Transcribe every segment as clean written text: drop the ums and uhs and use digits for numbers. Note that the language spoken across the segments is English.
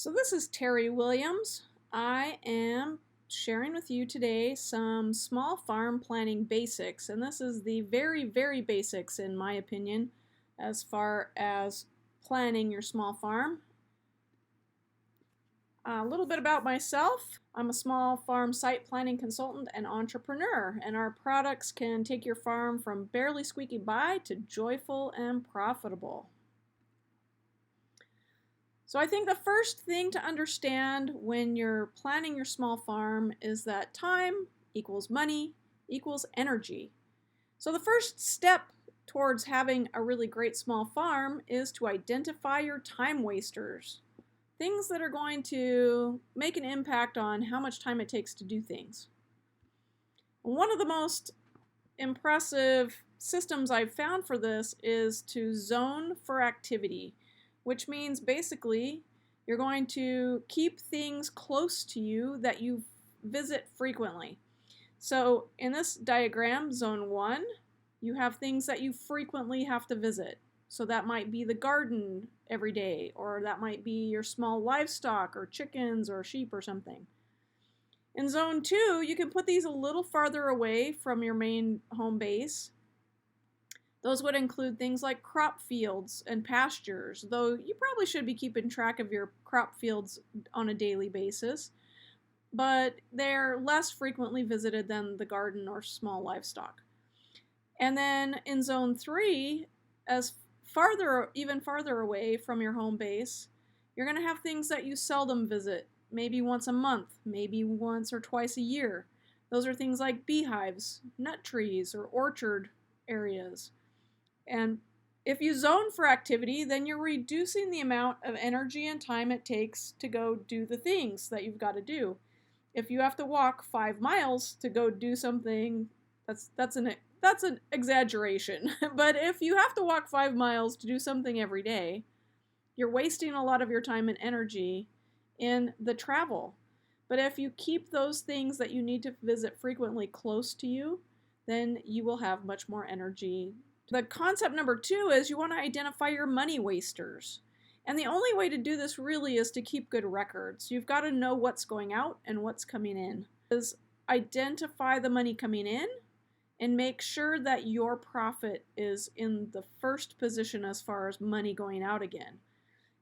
So this is Terry Williams. I am sharing with you today some small farm planning basics, and this is the very basics in my opinion as far as planning your small farm. A little bit about myself. I'm a small farm site planning consultant and entrepreneur, and our products can take your farm from barely squeaky by to joyful and profitable. So I think the first thing to understand when you're planning your small farm is that time equals money equals energy. So the first step towards having a really great small farm is to identify your time wasters. Things that are going to make an impact on how much time it takes to do things. One of the most impressive systems I've found for this is to zone for activity, which means basically you're going to keep things close to you that you visit frequently. So in this diagram, zone 1, you have things that you frequently have to visit. So that might be the garden every day, or that might be your small livestock or chickens or sheep or something. In zone 2, you can put these a little farther away from your main home base. Those would include things like crop fields and pastures, though you probably should be keeping track of your crop fields on a daily basis, but they're less frequently visited than the garden or small livestock. And then in zone 3, even farther away from your home base, you're going to have things that you seldom visit, maybe once a month, maybe once or twice a year. Those are things like beehives, nut trees, or orchard areas. And if you zone for activity, then you're reducing the amount of energy and time it takes to go do the things that you've got to do. If you have to walk 5 miles to go do something, that's an exaggeration. But if you have to walk 5 miles to do something every day, you're wasting a lot of your time and energy in the travel. But if you keep those things that you need to visit frequently close to you, then you will have much more energy. The concept number 2 is you want to identify your money wasters. And the only way to do this really is to keep good records. You've got to know what's going out and what's coming in. Is identify the money coming in and make sure that your profit is in the first position as far as money going out again.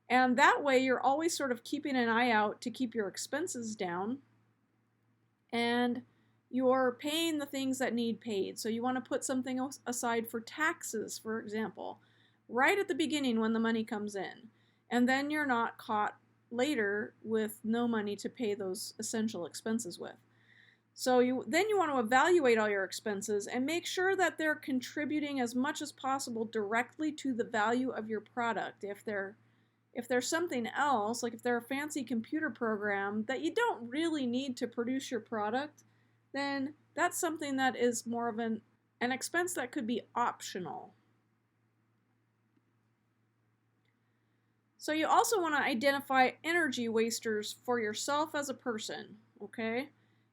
And that way you're always sort of keeping an eye out to keep your expenses down, and you're paying the things that need paid. So you want to put something else aside for taxes, for example, right at the beginning when the money comes in. And then you're not caught later with no money to pay those essential expenses with. So you want to evaluate all your expenses and make sure that they're contributing as much as possible directly to the value of your product. If there's something else, like if they're a fancy computer program that you don't really need to produce your product, then that's something that is more of an expense that could be optional. So you also want to identify energy wasters for yourself as a person, okay?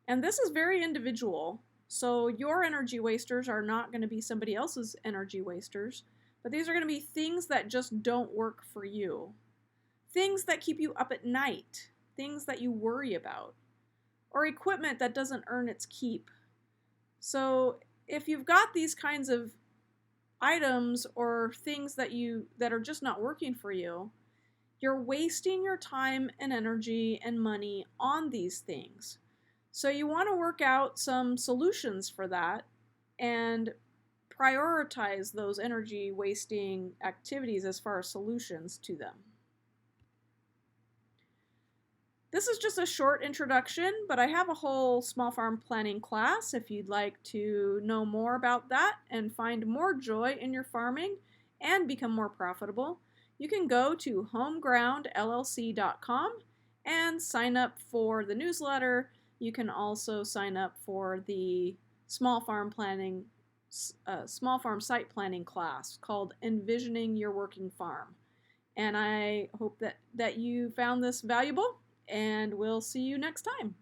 And this is very individual. So your energy wasters are not going to be somebody else's energy wasters, but these are going to be things that just don't work for you. Things that keep you up at night, things that you worry about, or equipment that doesn't earn its keep. So if you've got these kinds of items or things that are just not working for you, you're wasting your time and energy and money on these things. So you want to work out some solutions for that and prioritize those energy wasting activities as far as solutions to them. This is just a short introduction, but I have a whole small farm planning class if you'd like to know more about that and find more joy in your farming and become more profitable. You can go to homegroundllc.com and sign up for the newsletter. You can also sign up for the small farm site planning class called Envisioning Your Working Farm. And I hope that you found this valuable, and we'll see you next time.